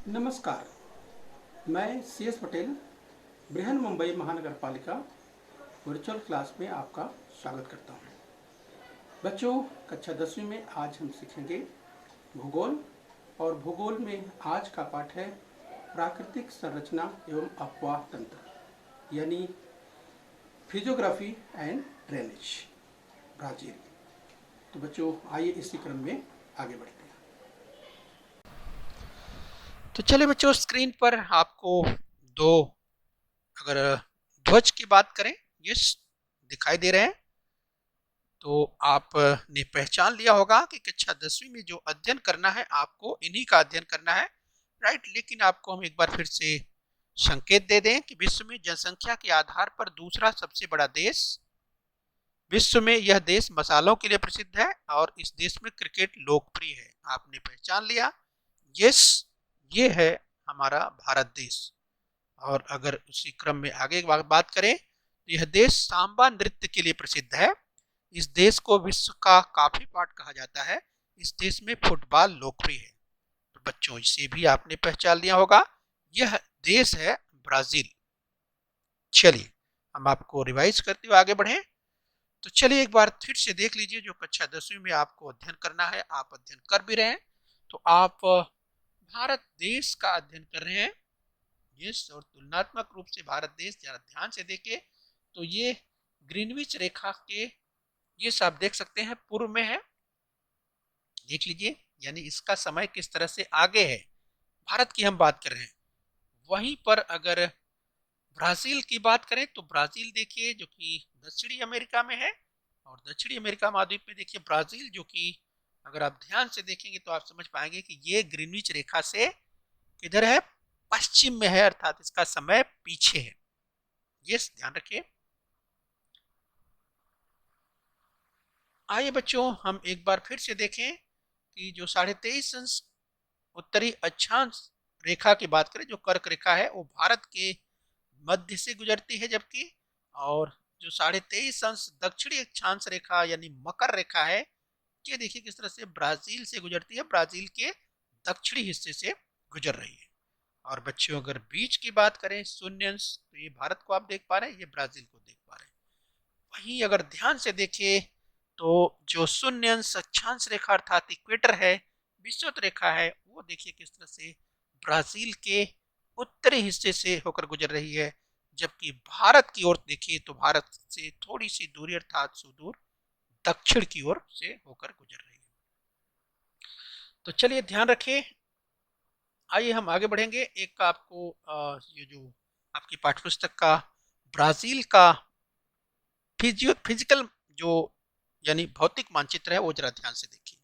नमस्कार, मैं CS पटेल बृहन मुंबई महानगर पालिका वर्चुअल क्लास में आपका स्वागत करता हूं। बच्चों, कक्षा 10वीं में आज हम सीखेंगे भूगोल और भूगोल में आज का पाठ है प्राकृतिक संरचना एवं अपवाह तंत्र यानी फिजियोग्राफी एंड ड्रेनेज ब्राजील। तो बच्चों, आइए इसी क्रम में आगे बढ़ते हैं। तो चलिए बच्चों, स्क्रीन पर आपको दो अगर ध्वज की बात करें, ये दिखाई दे रहे हैं। तो आपने पहचान लिया होगा कि कक्षा 10वीं में जो अध्ययन करना है आपको इन्हीं का अध्ययन करना है, राइट। लेकिन आपको हम एक बार फिर से संकेत दे दें कि विश्व में जनसंख्या के आधार पर दूसरा सबसे बड़ा देश, विश्व में यह देश मसालों के लिए प्रसिद्ध है और इस देश में क्रिकेट लोकप्रिय है। आपने पहचान लिया, यस, ये है हमारा भारत देश। और अगर उसी क्रम में आगे बात करें तो यह देश सांबा नृत्य के लिए प्रसिद्ध है। इस देश को विश्व का काफी पार्ट कहा जाता है। इस देश में फुटबॉल लोकप्रिय है। तो बच्चों, इसे भी आपने पहचान लिया होगा, यह देश है ब्राजील। चलिए हम आपको रिवाइज करते हुए आगे बढ़े। तो चलिए एक बार फिर से देख लीजिए, जो कक्षा 10वीं में आपको अध्ययन करना है आप अध्ययन कर भी रहे हैं। तो आप भारत देश का अध्ययन कर रहे हैं, यस। और तुलनात्मक रूप से भारत देश जरा ध्यान से देखें तो ये ग्रीनविच रेखा के, ये आप देख सकते हैं पूर्व में है, देख लीजिए, यानी इसका समय किस तरह से आगे है। भारत की हम बात कर रहे हैं। वहीं पर अगर ब्राजील की बात करें तो ब्राजील देखिए जो कि दक्षिणी अमेरिका में है, और दक्षिणी अमेरिका महाद्वीप में देखिए ब्राजील, जो कि अगर आप ध्यान से देखेंगे तो आप समझ पाएंगे कि ये ग्रीनविच रेखा से किधर है, पश्चिम में है, अर्थात इसका समय पीछे है। यस, ध्यान रखिए। आइए बच्चों, हम एक बार फिर से देखें कि जो 23.5 उत्तरी अक्षांश रेखा की बात करें, जो कर्क रेखा है, वो भारत के मध्य से गुजरती है, जबकि और जो 23.5 दक्षिणी अक्षांश रेखा यानी मकर रेखा है, ये देखिए किस तरह से ब्राजील से गुजरती है, ब्राजील के दक्षिणी हिस्से से गुजर रही है। और बच्चों, अगर बीच की बात करें शून्य अंश, तो ये भारत को आप देख पा रहे हैं, ये ब्राजील को देख पा रहे हैं। वहीं अगर ध्यान से देखें तो जो शून्य अंश अक्षांश रेखा अर्थात इक्वेटर है, विषुवत रेखा है, वो देखिए किस तरह से ब्राजील के उत्तरी हिस्से से होकर गुजर रही है। जबकि भारत की ओर देखिए तो भारत से थोड़ी सी दूरी अर्थात सुदूर दक्षिण की ओर से होकर गुजर रही है। तो चलिए ध्यान रखिए, आइए हम आगे बढ़ेंगे। एक आपको ये जो आपकी पाठ्यपुस्तक का ब्राजील का फिजिकल जो यानी भौतिक मानचित्र है वो जरा ध्यान से देखिए।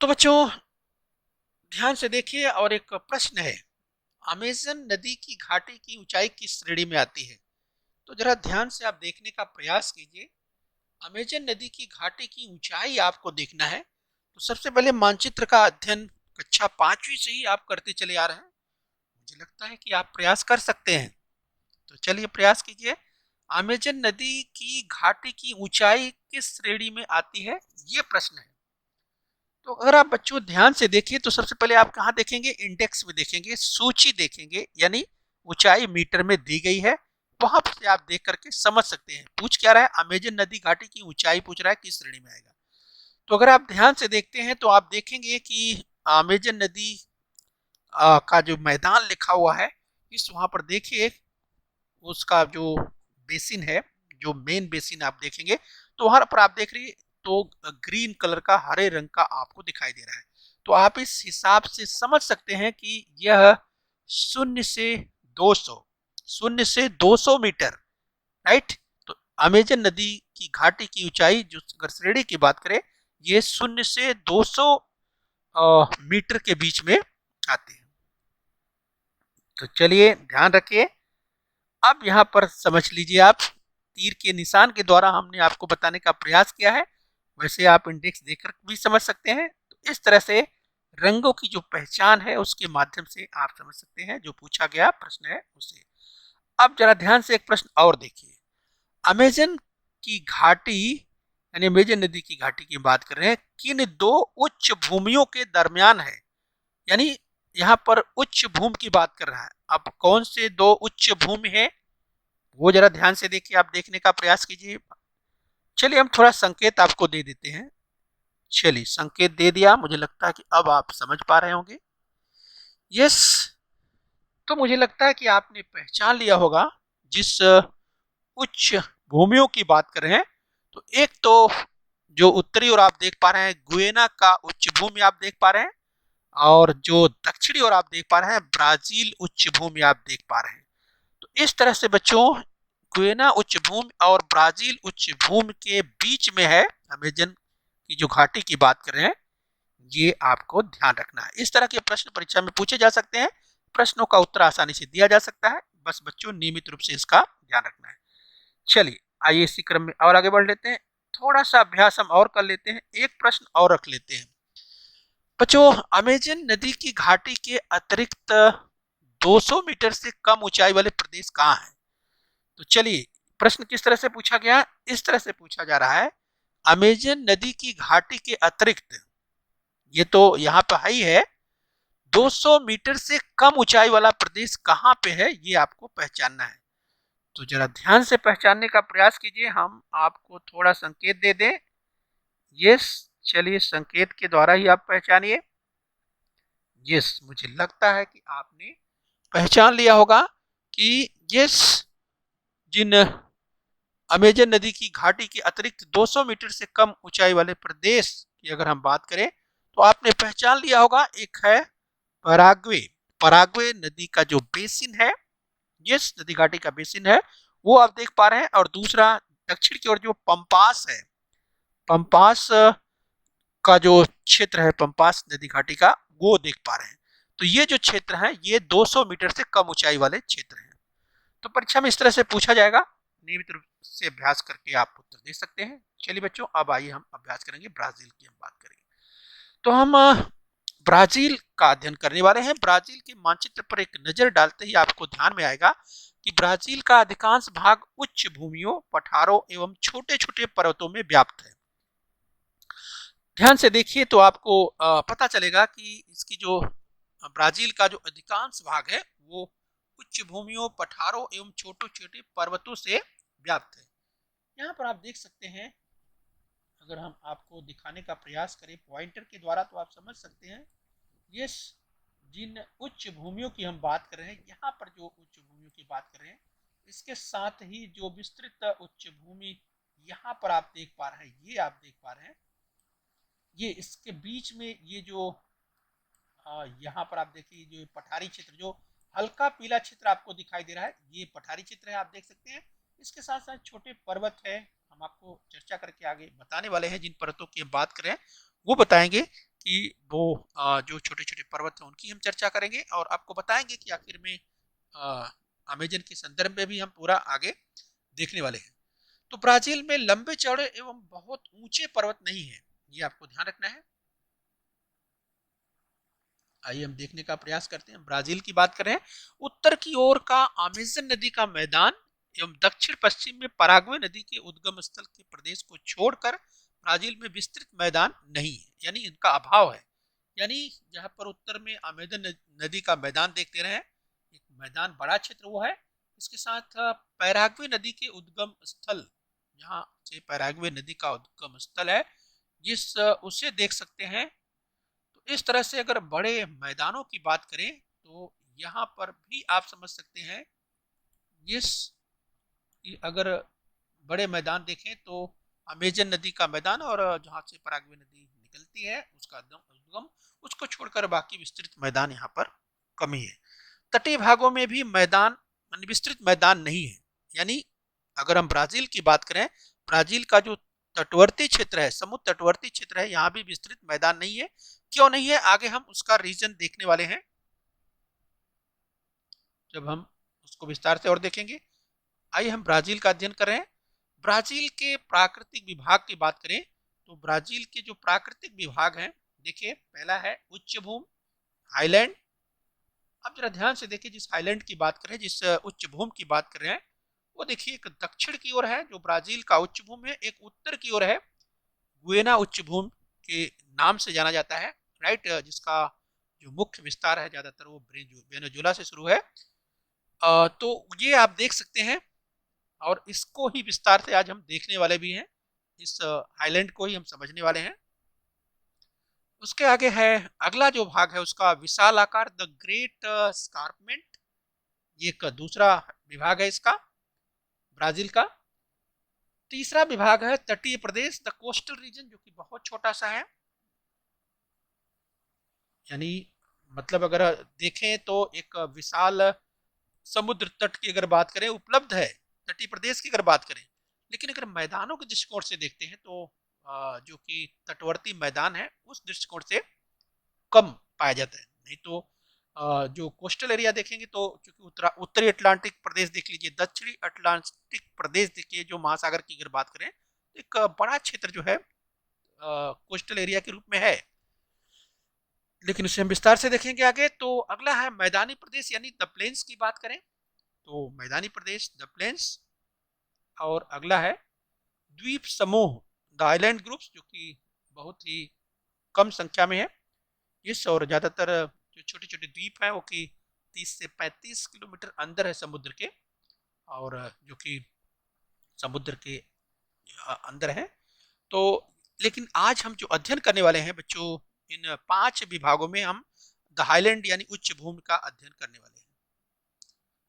तो बच्चों ध्यान से देखिए, और एक प्रश्न है, अमेजन नदी की घाटी की ऊंचाई किस श्रेणी में आती है? तो जरा ध्यान से आप देखने का प्रयास कीजिए। अमेजन नदी की घाटी की ऊंचाई आपको देखना है। तो सबसे पहले मानचित्र का अध्ययन कक्षा 5वीं से ही आप करते चले आ रहे हैं, मुझे लगता है कि आप प्रयास कर सकते हैं। तो चलिए प्रयास कीजिए। अमेजन नदी की घाटी की ऊंचाई किस श्रेणी में आती है, ये प्रश्न है। तो अगर आप बच्चों ध्यान से देखिए तो सबसे पहले आप कहाँ देखेंगे, इंडेक्स में देखेंगे, सूची देखेंगे, यानी ऊंचाई मीटर में दी गई है, वहां से आप देख करके समझ सकते हैं। पूछ क्या रहा है, अमेजन नदी घाटी की ऊंचाई पूछ रहा है, किस श्रेणी में आएगा। तो अगर आप ध्यान से देखते हैं तो आप देखेंगे कि अमेजन नदी का जो मैदान लिखा हुआ है, इस वहां पर देखिए उसका जो बेसिन है, जो मेन बेसिन आप देखेंगे, तो वहां पर आप देख रही तो ग्रीन कलर का, हरे रंग का आपको दिखाई दे रहा है। तो आप इस हिसाब से समझ सकते हैं कि यह 0 से 200 मीटर, राइट। तो अमेजन नदी की घाटी की ऊंचाई जो अगर श्रेणी की बात करें, ये 0 से 200 मीटर के बीच में आते हैं। तो चलिए ध्यान रखिए। अब यहाँ पर समझ लीजिए, आप तीर के निशान के द्वारा हमने आपको बताने का प्रयास किया है, वैसे आप इंडेक्स देखकर भी समझ सकते हैं। तो इस तरह से रंगों की जो पहचान है उसके माध्यम से आप समझ सकते हैं जो पूछा गया प्रश्न है उसे। अब जरा ध्यान से एक प्रश्न और देखिए। अमेजन की घाटी यानी अमेजन नदी की घाटी की बात कर रहे हैं, किन दो उच्च भूमियों के दरमियान है, यानी यहाँ पर उच्च भूमि की बात कर रहा है। अब कौन से दो उच्च भूमि है वो जरा ध्यान से देखिए, आप देखने का प्रयास कीजिए। चलिए हम थोड़ा संकेत आपको दे देते हैं। चलिए संकेत दे दिया, मुझे लगता है कि अब आप समझ पा रहे होंगे। यस, तो मुझे लगता है कि आपने पहचान लिया होगा जिस उच्च भूमियों की बात कर रहे हैं। तो एक तो जो उत्तरी ओर आप देख पा रहे हैं गुयेना का उच्च भूमि आप देख पा रहे हैं, और जो दक्षिणी ओर आप देख पा रहे हैं ब्राजील उच्च भूमि आप देख पा रहे हैं। तो इस तरह से बच्चों गुयेना उच्च भूमि और ब्राजील उच्च भूमि के बीच में है अमेजन की जो घाटी की बात कर रहे हैं, ये आपको ध्यान रखना है। इस तरह के प्रश्न परीक्षा में पूछे जा सकते हैं, प्रश्नों का उत्तर आसानी से दिया जा सकता है, बस बच्चों नियमित रूप से इसका ध्यान रखना है। चलिए आइए इसी क्रम में और आगे बढ़ लेते हैं, थोड़ा सा अभ्यास हम और कर लेते हैं, एक प्रश्न और रख लेते हैं। बच्चों अमेजन नदी की घाटी के अतिरिक्त 200 मीटर से कम ऊंचाई वाले प्रदेश कहाँ हैं? तो चलिए प्रश्न किस तरह से पूछा गया, इस तरह से पूछा जा रहा है अमेजन नदी की घाटी के अतिरिक्त, ये तो यहाँ पे ही है, 200 मीटर से कम ऊंचाई वाला प्रदेश कहाँ पे है ये आपको पहचानना है। तो जरा ध्यान से पहचानने का प्रयास कीजिए, हम आपको थोड़ा संकेत दे दें। यस, चलिए संकेत के द्वारा ही आप पहचानिए। यस, मुझे लगता है कि आपने पहचान लिया होगा कि यस, जिन अमेजन नदी की घाटी के अतिरिक्त 200 मीटर से कम ऊंचाई वाले प्रदेश की अगर हम बात करें तो आपने पहचान लिया होगा, एक है पराग्वे। पराग्वे नदी का जो बेसिन है, यस नदी घाटी का बेसिन है वो आप देख पा रहे हैं, और दूसरा दक्षिण की ओर जो पंपास है, पंपास का जो क्षेत्र है पंपास नदी घाटी का, वो देख पा रहे हैं। तो ये जो क्षेत्र है ये 200 मीटर से कम ऊंचाई वाले क्षेत्र हैं। तो परीक्षा में इस तरह से पूछा जाएगा, नियमित रूप से अभ्यास करके आप उत्तर दे सकते हैं। चलिए बच्चों अब आइए हम अभ्यास करेंगे, ब्राजील की हम बात करेंगे। तो हम ब्राजील का अध्ययन करने वाले हैं। ब्राजील के मानचित्र पर एक नजर डालते ही आपको ध्यान में आएगा कि ब्राजील का अधिकांश भाग उच्च भूमियों, पठारों एवं छोटे छोटे पर्वतों में व्याप्त है। ध्यान से देखिए तो आपको पता चलेगा कि इसकी जो ब्राजील का जो अधिकांश भाग है वो उच्च भूमियों, पठारों एवं छोटे छोटे पर्वतों से व्याप्त है। यहाँ पर आप देख सकते हैं, अगर हम आपको दिखाने का प्रयास करें पॉइंटर के द्वारा तो आप समझ सकते हैं। ये जिन उच्च भूमियों की हम बात कर रहे हैं, यहाँ पर जो उच्च भूमियों की बात कर रहे हैं, इसके साथ ही जो विस्तृत उच्च भूमि यहाँ पर आप देख पा रहे हैं, ये आप देख पा रहे हैं, ये इसके बीच में ये जो यहाँ पर आप देखिए जो पठारी क्षेत्र, जो हल्का पीला क्षेत्र आपको दिखाई दे रहा है, ये पठारी क्षेत्र है, आप देख सकते हैं। इसके साथ साथ छोटे पर्वत है, हम आपको चर्चा करके आगे बताने वाले हैं। जिन पर्वतों की हम बात करें वो बताएंगे कि वो जो छोटे छोटे पर्वत हैं उनकी हम चर्चा करेंगे, और आपको बताएंगे कि आखिर में अमेजन के संदर्भ में भी हम पूरा आगे देखने वाले हैं। तो ब्राजील में लंबे चौड़े एवं बहुत ऊंचे पर्वत नहीं है, ये आपको ध्यान रखना है। आइए हम देखने का प्रयास करते हैं। ब्राजील की बात करें, उत्तर की ओर का अमेजन नदी का मैदान एवं दक्षिण पश्चिम में पराग्वे नदी के उद्गम स्थल के प्रदेश को छोड़कर ब्राजील में विस्तृत मैदान नहीं है, यानी इनका अभाव है। यानी जहां पर उत्तर में अमेजन नदी का मैदान देखते रहे, एक मैदान बड़ा क्षेत्र वो है, इसके साथ पैराग्वे नदी के उद्गम स्थल, जहाँ से पैराग्वे नदी का उद्गम स्थल है, जिस उसे देख सकते हैं। तो इस तरह से अगर बड़े मैदानों की बात करें तो यहाँ पर भी आप समझ सकते हैं, जिस अगर बड़े मैदान देखें तो अमेजन नदी का मैदान और जहाँ से पराग्वे नदी निकलती है उसका उद्गम, उसको छोड़कर बाकी विस्तृत मैदान यहाँ पर कमी है। तटीय भागों में भी मैदान विस्तृत मैदान नहीं है। यानी अगर हम ब्राजील की बात करें, ब्राजील का जो तटवर्ती क्षेत्र है, समुद्र तटवर्ती क्षेत्र है, यहाँ भी विस्तृत मैदान नहीं है। क्यों नहीं है, आगे हम उसका रीजन देखने वाले हैं जब हम उसको विस्तार से और देखेंगे। आइए हम ब्राजील का अध्ययन कर रहे हैं। ब्राजील के प्राकृतिक विभाग की बात करें तो ब्राजील के जो प्राकृतिक विभाग हैं, देखिए पहला है उच्च भूमि, हाईलैंड। अब जरा ध्यान से देखिए, जिस हाईलैंड की बात करें, जिस उच्च भूमि की बात कर रहे हैं, वो देखिए एक दक्षिण की ओर है जो ब्राजील का उच्च भूमि है, एक उत्तर की ओर है गुयेना उच्च भूमि के नाम से जाना जाता है, राइट, जिसका जो मुख्य विस्तार है ज़्यादातर वो वेनेजुएला से शुरू है। तो ये आप देख सकते हैं, और इसको ही विस्तार से आज हम देखने वाले भी हैं, इस आइलैंड को ही हम समझने वाले हैं। उसके आगे है अगला जो भाग है उसका विशाल आकार, द ग्रेट स्कार्पमेंट, ये एक दूसरा विभाग है इसका, ब्राजील का। तीसरा विभाग है तटीय प्रदेश, द कोस्टल रीजन, जो कि बहुत छोटा सा है। यानी मतलब अगर देखें तो एक विशाल समुद्र तट की अगर बात करें उपलब्ध है, तटीय प्रदेश की अगर बात करें, लेकिन अगर मैदानों के दृष्टिकोण से देखते हैं तो जो कि तटवर्ती मैदान है उस दृष्टिकोण से कम पाया जाता है। नहीं तो जो कोस्टल एरिया देखेंगे तो चूंकि उत्तरी अटलांटिक प्रदेश देख लीजिए, दक्षिणी अटलांटिक प्रदेश देखिए, जो महासागर की अगर बात करें तो एक बड़ा क्षेत्र जो है कोस्टल एरिया के रूप में है। लेकिन उसे हम विस्तार से देखेंगे आगे। तो अगला है मैदानी प्रदेश यानी द प्लेन्स की बात करें तो मैदानी प्रदेश, द प्लेन्स। और अगला है द्वीप समूह, द आइलैंड ग्रुप्स, जो कि बहुत ही कम संख्या में है इस, और ज्यादातर जो छोटे छोटे द्वीप हैं वो कि 30 से 35 किलोमीटर अंदर है समुद्र के, और जो कि समुद्र के अंदर है। तो लेकिन आज हम जो अध्ययन करने वाले हैं बच्चों, इन 5 विभागों में हम द हाईलैंड यानी उच्च भूमि का अध्ययन करने वाले हैं।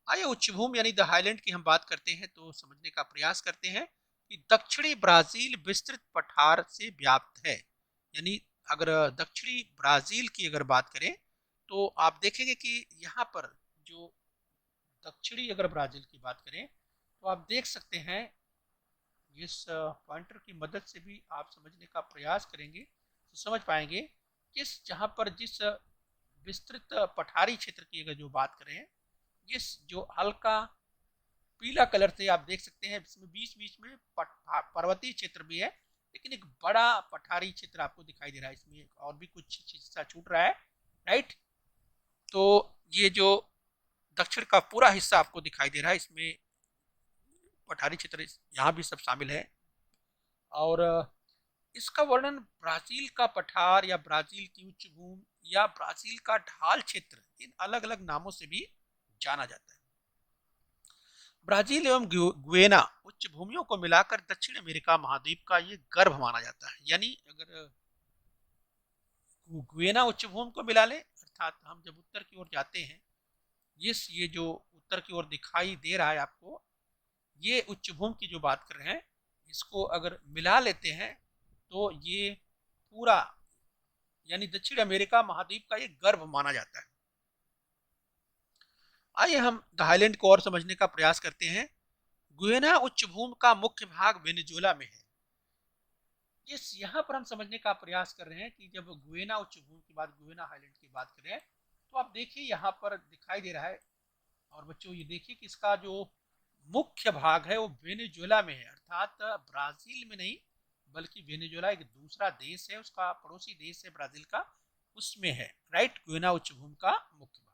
आइए उच्च भूमि यानी द हाईलैंड की हम बात करते हैं तो समझने का प्रयास करते हैं कि दक्षिणी ब्राजील विस्तृत पठार से व्याप्त है। यानी अगर दक्षिणी ब्राजील की अगर बात करें तो आप देखेंगे कि यहाँ पर जो दक्षिणी अगर ब्राजील की बात करें तो आप देख सकते हैं, इस पॉइंटर की मदद से भी आप समझने का प्रयास करेंगे तो समझ पाएंगे कि जहाँ पर जिस विस्तृत पठारी क्षेत्र की अगर जो बात करें, इस जो हल्का पीला कलर से आप देख सकते हैं, इसमें बीच बीच में पर्वतीय क्षेत्र भी है, लेकिन एक बड़ा पठारी क्षेत्र आपको दिखाई दे रहा है। इसमें और भी कुछ हिस्सा छूट रहा है, राइट। तो ये जो दक्षिण का पूरा हिस्सा आपको दिखाई दे रहा है, इसमें पठारी क्षेत्र यहाँ भी सब शामिल है। और इसका वर्णन ब्राजील का पठार या ब्राजील की उच्च भूमि या ब्राजील का ढाल क्षेत्र, इन अलग अलग नामों से भी जाना जाता है। ब्राजील एवं गुयेना उच्च भूमियों को मिलाकर दक्षिण अमेरिका महाद्वीप का ये गर्भ माना जाता है। यानी अगर गुयेना उच्च भूमि को मिला ले, अर्थात हम जब उत्तर की ओर जाते हैं, ये जो उत्तर की ओर दिखाई दे रहा है आपको, ये उच्च भूमि की जो बात कर रहे हैं, इसको अगर मिला लेते हैं तो ये पूरा यानी दक्षिण अमेरिका महाद्वीप का ये गर्भ माना जाता है। आइए हम द हाईलैंड को और समझने का प्रयास करते हैं। गुयेना उच्च भूमि का मुख्य भाग वेनेजुएला में है। इस यहाँ पर हम समझने का प्रयास कर रहे हैं कि जब गुयेना उच्च भूमि की बात, गुयेना हाईलैंड की बात करें तो आप देखिए यहाँ पर दिखाई दे रहा है, और बच्चों ये देखिए कि इसका जो मुख्य भाग है वो वेनेजुएला में है, अर्थात ब्राजील में नहीं बल्कि वेनेजुएला एक दूसरा देश है, उसका पड़ोसी देश है ब्राजील का, उसमें है, राइट, गुयेना उच्च भूमि का मुख्य भाग।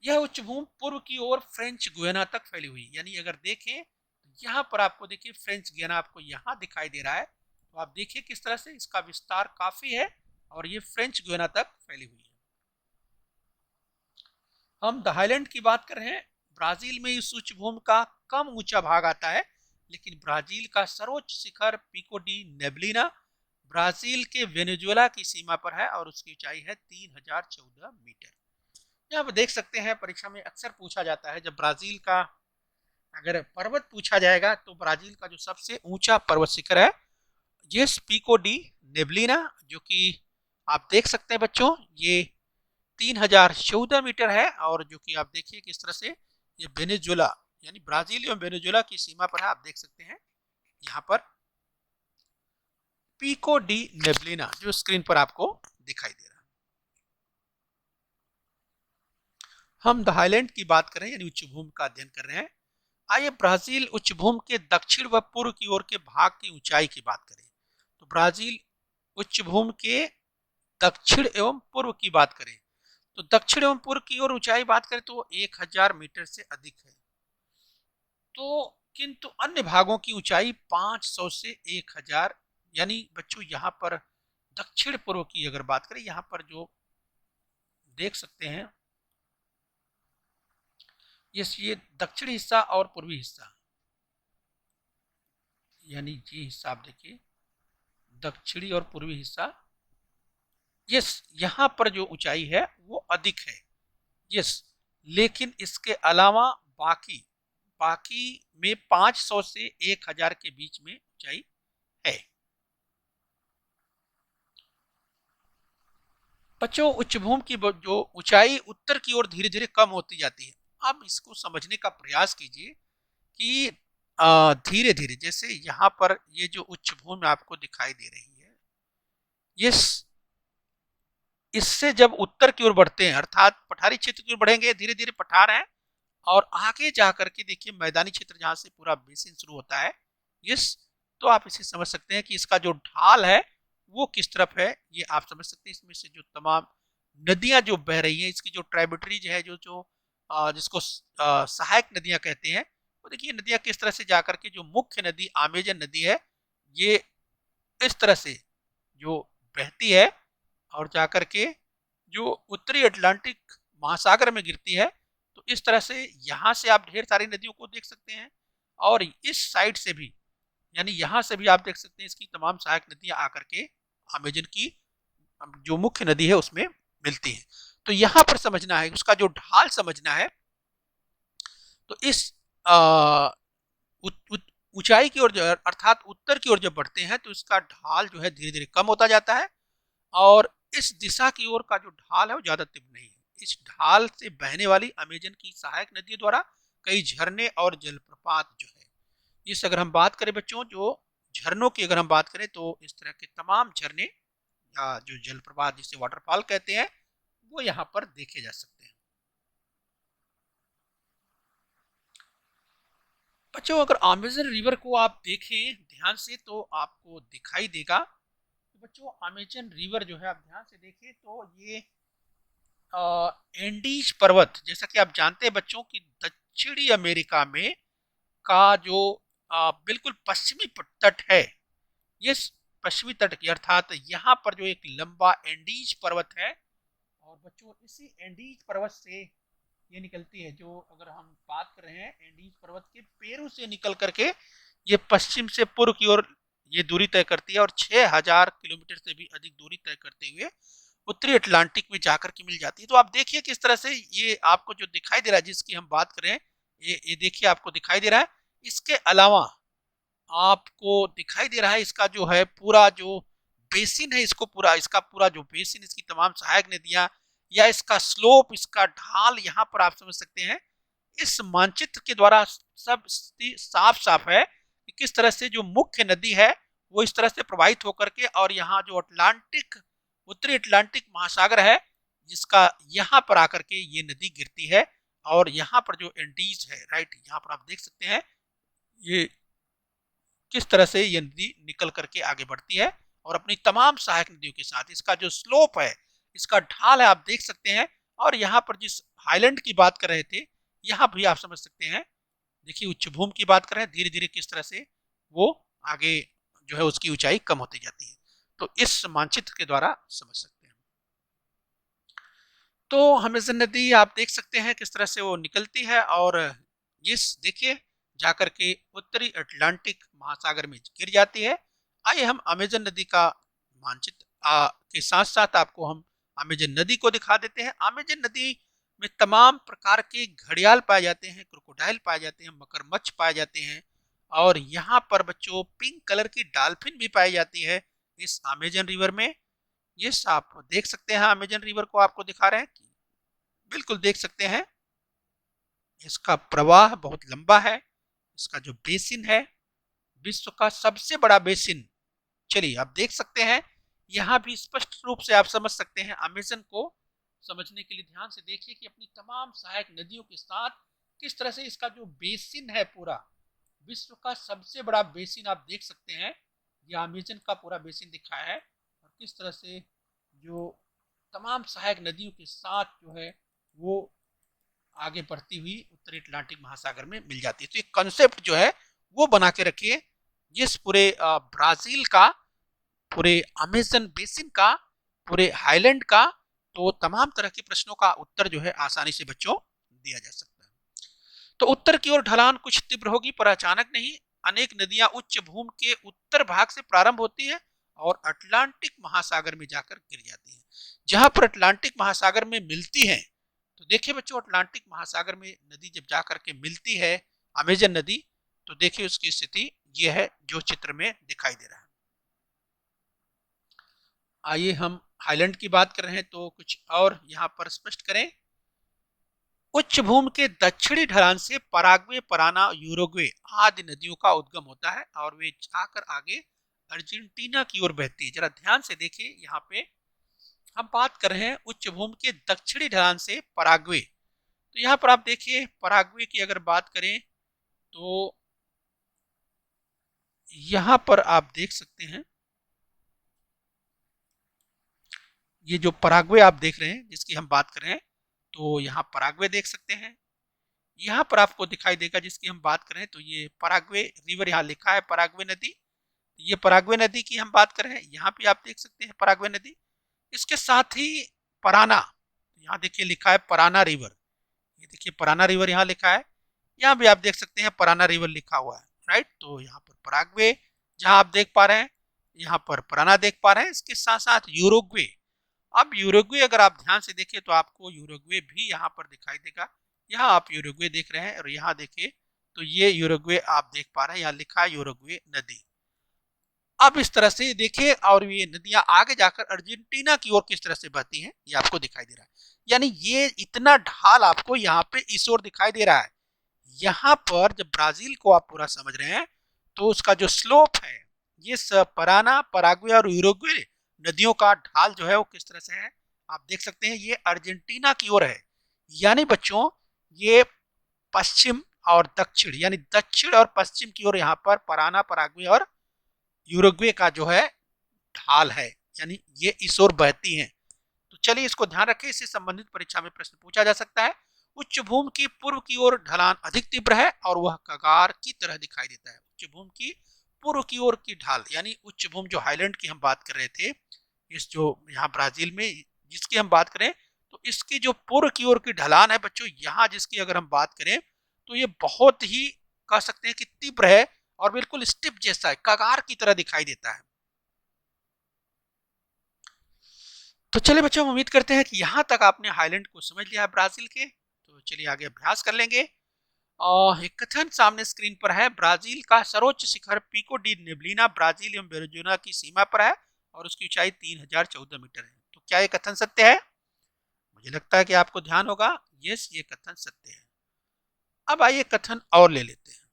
यह उच्च भूमि पूर्व की ओर फ्रेंच गुयेना तक फैली हुई। यानी अगर देखें तो यहाँ पर आपको देखिए फ्रेंच गुयेना आपको यहाँ दिखाई दे रहा है, तो आप देखिए किस तरह से इसका विस्तार काफी है और ये फ्रेंच गुयेना तक फैली हुई है। हम द हाईलैंड की बात कर रहे हैं। ब्राजील में इस उच्च भूमि का कम ऊंचा भाग आता है, लेकिन ब्राजील का सर्वोच्च शिखर पिको डी नेबलिना ब्राजील के वेनेजुएला की सीमा पर है और उसकी ऊंचाई है 3014 मीटर। यहाँ पर देख सकते हैं, परीक्षा में अक्सर पूछा जाता है, जब ब्राजील का अगर पर्वत पूछा जाएगा तो ब्राजील का जो सबसे ऊंचा पर्वत शिखर है ये पिको डी नेबलिना, जो कि आप देख सकते हैं बच्चों, ये 3014 मीटर है, और जो कि आप देखिए किस तरह से ये वेनेजुएला यानी ब्राजील एवं वेनेजुएला की सीमा पर है। आप देख सकते हैं यहाँ पर पिको डी नेबलिना जो स्क्रीन पर आपको दिखाई दे रहा है। हम द हाईलैंड की बात करें यानी उच्च भूमि का अध्ययन कर रहे हैं। आइए ब्राजील उच्च भूमि के दक्षिण व पूर्व की ओर के भाग की ऊंचाई की बात करें। तो ब्राजील उच्च भूमि के दक्षिण एवं पूर्व की बात करें तो दक्षिण एवं पूर्व की ओर ऊंचाई बात करें तो 1000 मीटर से अधिक है। तो किंतु अन्य भागों की ऊंचाई 500 से 1000, यानी बच्चों यहाँ पर दक्षिण पूर्व की अगर बात करें, यहाँ पर जो देख सकते हैं, ये दक्षिणी हिस्सा और पूर्वी हिस्सा, यानी ये हिस्सा आप देखिए, दक्षिणी और पूर्वी हिस्सा, यस, यहाँ पर जो ऊंचाई है वो अधिक है, यस। लेकिन इसके अलावा बाकी बाकी में 500 से 1000 के बीच में ऊंचाई है। बच्चों, उच्चभूमि की जो ऊंचाई उत्तर की ओर धीरे धीरे कम होती जाती है। अब इसको समझने का प्रयास कीजिए कि धीरे धीरे, जैसे यहाँ पर ये जो उच्चभूमि आपको दिखाई दे रही है, ये इससे जब उत्तर की ओर बढ़ते हैं, अर्थात पठारी क्षेत्र की ओर बढ़ेंगे, धीरे धीरे पठार है, और आगे जाकर के देखिए मैदानी क्षेत्र जहां से पूरा बेसिन शुरू होता है, यस। तो आप इसे समझ सकते हैं कि इसका जो ढाल है वो किस तरफ है, ये आप समझ सकते हैं। इसमें से जो तमाम नदियां जो बह रही हैं, इसकी जो ट्राइब्यूटरीज है, जो जो जिसको सहायक नदियां कहते हैं, वो देखिए नदियां किस तरह से जाकर के, जो मुख्य नदी अमेजन नदी है, ये इस तरह से जो बहती है और जाकर के जो उत्तरी अटलांटिक महासागर में गिरती है। तो इस तरह से यहाँ से आप ढेर सारी नदियों को देख सकते हैं, और इस साइड से भी, यानी यहाँ से भी आप देख सकते हैं इसकी तमाम सहायक नदियां आकर के अमेजन की जो मुख्य नदी है उसमें मिलती है। तो यहाँ पर समझना है, उसका जो ढाल समझना है। तो इस ऊंचाई की ओर, अर्थात उत्तर की ओर जब बढ़ते हैं, तो इसका ढाल जो है धीरे धीरे कम होता जाता है, और इस दिशा की ओर का जो ढाल है वो ज्यादा तीव्र नहीं है। इस ढाल से बहने वाली अमेजन की सहायक नदियों द्वारा कई झरने और जलप्रपात जो है, इस अगर हम बात करें बच्चों, जो झरनों की अगर हम बात करें, तो इस तरह के तमाम झरने या जो जलप्रपात जिसे वाटरफॉल कहते हैं, वो यहाँ पर देखे जा सकते हैं। बच्चों, अगर अमेजन रिवर को आप देखें ध्यान से तो आपको दिखाई देगा। तो बच्चों, अमेजन रिवर जो है आप ध्यान से देखिए, तो ये एंडीज पर्वत, जैसा कि आप जानते हैं बच्चों कि दक्षिणी अमेरिका में का जो बिल्कुल पश्चिमी तट है, ये पश्चिमी तट की, अर्थात यहाँ पर जो एक लंबा एंडीज पर्वत है, और बच्चों इसी एंडीज पर्वत से ये निकलती है, जो अगर हम बात कर रहे हैं एंडीज पर्वत के पेरू से निकल करके ये पश्चिम से पूर्व की ओर ये दूरी तय करती है, और 6000 किलोमीटर से भी अधिक दूरी तय करते हुए उत्तरी अटलांटिक में जाकर के मिल जाती है। तो आप देखिए किस तरह से ये आपको जो दिखाई दे रहा है, जिसकी हम बात कर रहे हैं, ये देखिए आपको दिखाई दे रहा है। इसके अलावा आपको दिखाई दे रहा है इसका जो है पूरा जो बेसिन है, इसको पूरा, इसका पूरा जो बेसिन, इसकी तमाम सहायक नदियां, या इसका स्लोप, इसका ढाल, यहाँ पर आप समझ सकते हैं इस मानचित्र के द्वारा सब साफ साफ है कि किस तरह से जो मुख्य नदी है वो इस तरह से प्रवाहित होकर के, और यहाँ जो अटलांटिक, उत्तरी अटलांटिक महासागर है, जिसका यहाँ पर आकर के ये नदी गिरती है, और यहाँ पर जो एंडीज है, राइट, यहाँ पर आप देख सकते हैं ये किस तरह से ये नदी निकल करके आगे बढ़ती है, और अपनी तमाम सहायक नदियों के साथ इसका जो स्लोप है, इसका ढाल है, आप देख सकते हैं। और यहाँ पर जिस हाईलैंड की बात कर रहे थे, यहाँ भी आप समझ सकते हैं, देखिए उच्चभूमि की बात कर रहे हैं, धीरे धीरे किस तरह से वो आगे जो है उसकी ऊंचाई कम होती जाती है। तो इस मानचित्र के द्वारा समझ सकते हैं। तो अमेज़न नदी आप देख सकते हैं किस तरह से वो निकलती है, और इस देखिए जाकर के उत्तरी अटलांटिक महासागर में गिर जाती है। आइए हम अमेज़न नदी का मानचित्र के साथ साथ आपको हम अमेज़न नदी को दिखा देते हैं। अमेज़न नदी में तमाम प्रकार के घड़ियाल पाए जाते हैं, क्रोकोडाइल पाए जाते हैं, मगरमच्छ पाए जाते हैं, और यहाँ पर बच्चों पिंक कलर की डॉल्फिन भी पाई जाती है इस अमेज़न रिवर में। ये आप देख सकते हैं, अमेज़न रिवर को आपको दिखा रहे हैं, बिल्कुल देख सकते हैं इसका प्रवाह बहुत लंबा है। इसका जो बेसिन है, विश्व का सबसे बड़ा बेसिन, चलिए आप देख सकते हैं, यहाँ भी स्पष्ट रूप से आप समझ सकते हैं। अमेज़न को समझने के लिए ध्यान से देखिए कि अपनी तमाम सहायक नदियों के साथ किस तरह से इसका जो बेसिन है, पूरा विश्व का सबसे बड़ा बेसिन आप देख सकते हैं, यह अमेज़न का पूरा बेसिन दिखाया है, और किस तरह से जो तमाम सहायक नदियों के साथ जो है वो आगे बढ़ती हुई उत्तरी अटलांटिक महासागर में मिल जाती है। तो ये कॉन्सेप्ट जो है वो बना के रखिए, जिस पूरे ब्राजील का, पूरे अमेज़न बेसिन का, पूरे हाईलैंड का, तो तमाम तरह के प्रश्नों का उत्तर जो है आसानी से बच्चों दिया जा सकता है। तो उत्तर की ओर ढलान कुछ तीव्र होगी पर अचानक नहीं। अनेक नदियां उच्च भूमि के उत्तर भाग से प्रारंभ होती है और अटलांटिक महासागर में जाकर गिर जाती है। जहां पर अटलांटिक महासागर में मिलती है, तो देखिए बच्चों, अटलांटिक महासागर में नदी जब जाकर के मिलती है अमेजन नदी, तो देखिए उसकी स्थिति यह है जो चित्र में दिखाई दे रहा है। आइए हम हाईलैंड की बात कर रहे हैं तो कुछ और यहां पर स्पष्ट करें। उच्च भूमि के दक्षिणी ढलान से पराग्वे, पराना, यूरुग्वे आदि नदियों का उद्गम होता है और वे जाकर आगे अर्जेंटीना की ओर बहती है। जरा ध्यान से देखिए, यहाँ पे हम बात कर रहे हैं उच्च भूमि के दक्षिणी ढलान से पराग्वे। तो यहाँ पर आप देखिए पराग्वे की अगर बात करें तो यहाँ पर आप देख सकते हैं, ये जो पराग्वे आप देख रहे हैं जिसकी हम बात कर रहे हैं, तो यहाँ पराग्वे देख सकते हैं। यहाँ पर आपको दिखाई देगा जिसकी हम बात करें तो ये पराग्वे रिवर यहाँ लिखा है, पराग्वे नदी। ये पराग्वे नदी की हम बात कर रहे हैं, यहाँ पे आप देख सकते हैं पराग्वे नदी। इसके साथ ही पराना, यहाँ देखिए लिखा है पराना रिवर, ये देखिए पराना रिवर यहाँ लिखा है। यहाँ भी आप देख सकते हैं पराना रिवर लिखा हुआ है, राइट। तो यहाँ पर पराग्वे जहाँ आप देख पा रहे हैं, यहाँ पर पराना देख पा रहे हैं। इसके साथ साथ यूरुग्वे। अब यूरुग्वे अगर आप ध्यान से देखिए तो आपको यूरुग्वे भी यहाँ पर दिखाई देगा। यहाँ आप यूरुग्वे देख रहे हैं और यहाँ देखिए तो ये यूरुग्वे आप देख पा रहे हैं, यहाँ लिखा है यूरुग्वे नदी। अब इस तरह से देखिए, और ये नदियां आगे जाकर अर्जेंटीना की ओर किस तरह से बहती हैं ये आपको दिखाई दे रहा है। यानी ये इतना ढाल आपको यहाँ पे इस ओर दिखाई दे रहा है। यहाँ पर जब ब्राजील को आप पूरा समझ रहे हैं तो उसका जो स्लोप है, ये पराना, पराग्वे और यूरुग्वे नदियों का ढाल जो है वो किस तरह से है आप देख सकते हैं, ये अर्जेंटीना की ओर है। यानी बच्चों ये पश्चिम और दक्षिण, यानी दक्षिण और पश्चिम की ओर यहाँ पर पराना, पराग्वे और यूरुग्वे का जो है ढाल है, यानी ये इस ओर बहती हैं। तो चलिए इसको ध्यान रखें, इससे संबंधित परीक्षा में प्रश्न पूछा जा सकता है। उच्च भूमि की पूर्व की ओर ढलान अधिक तीव्र है और वह कगार की तरह दिखाई देता है। उच्च भूमि की पूर्व की ओर की ढाल, यानी उच्च भूमि जो हाईलैंड की हम बात कर रहे थे, इस जो यहाँ ब्राजील में जिसकी हम बात करें, तो इसकी जो पूर्व की ओर की ढलान है बच्चों, यहाँ जिसकी अगर हम बात करें तो ये बहुत ही कह सकते हैं कि तीव्र है और बिल्कुल स्टिप जैसा है, कगार की तरह दिखाई देता है। तो चलिए बच्चों, हम उम्मीद करते हैं कि यहाँ तक आपने हाईलैंड को समझ लिया है ब्राजील के। तो चलिए आगे अभ्यास कर लेंगे। और एक कथन सामने स्क्रीन पर है, ब्राजील का सर्वोच्च शिखर पिको डी नेब्लिना ब्राजील एवं वेनेजुएला की सीमा पर है और उसकी ऊंचाई 3014 मीटर है। तो क्या ये कथन सत्य है? मुझे लगता है कि आपको ध्यान होगा। यस, ये कथन सत्य है। अब आइए कथन और ले लेते हैं।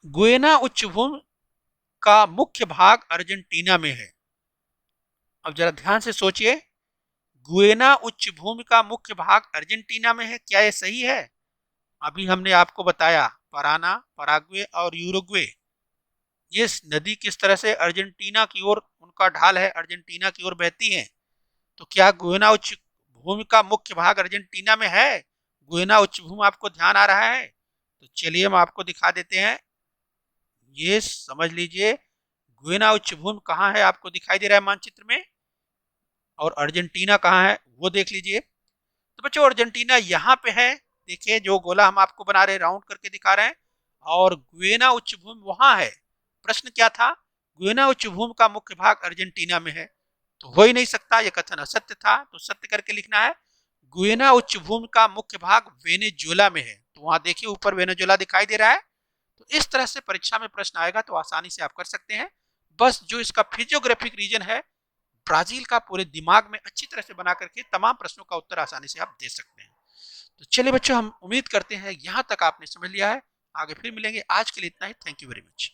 गुयेना उच्चभूमि का मुख्य भाग अर्जेंटीना में है। अब जरा ध्यान से सोचिए, गुयेना उच्चभूमि का मुख्य भाग अर्जेंटीना में है, क्या ये सही है? अभी हमने आपको बताया पराना, पराग्वे और यूरुग्वे, ये नदी किस तरह से अर्जेंटीना की ओर उनका ढाल है, अर्जेंटीना की ओर बहती है। तो क्या गुयेना उच्च भूमि का मुख्य भाग अर्जेंटीना में है? गुयेना उच्च भूमि आपको ध्यान आ रहा है? तो चलिए हम आपको दिखा देते हैं। ये समझ लीजिए, गुयेना उच्च भूमि कहाँ है आपको दिखाई दे रहा है मानचित्र में, और अर्जेंटीना कहाँ है वो देख लीजिए। तो बच्चों अर्जेंटीना यहाँ पे है, देखिए जो गोला हम आपको बना रहे राउंड करके दिखा रहे हैं, और गुयेना उच्च भूमि वहां है। प्रश्न क्या था? गुयेना उच्च भूमि का मुख्य भाग अर्जेंटीना में है, तो हो ही नहीं सकता, यह कथन असत्य था। तो सत्य करके लिखना है, गुयेना उच्च भूमि का मुख्य भाग वेनेजुएला में है। तो वहां देखिए ऊपर वेनेजुएला दिखाई दे रहा है। तो इस तरह से परीक्षा में प्रश्न आएगा तो आसानी से आप कर सकते हैं। बस जो इसका फिजियोग्राफिक रीजन है ब्राजील का, पूरे दिमाग में अच्छी तरह से बना करके तमाम प्रश्नों का उत्तर आसानी से आप दे सकते हैं। तो चलिए बच्चों, हम उम्मीद करते हैं यहाँ तक आपने समझ लिया है। आगे फिर मिलेंगे, आज के लिए इतना ही। Thank you very much.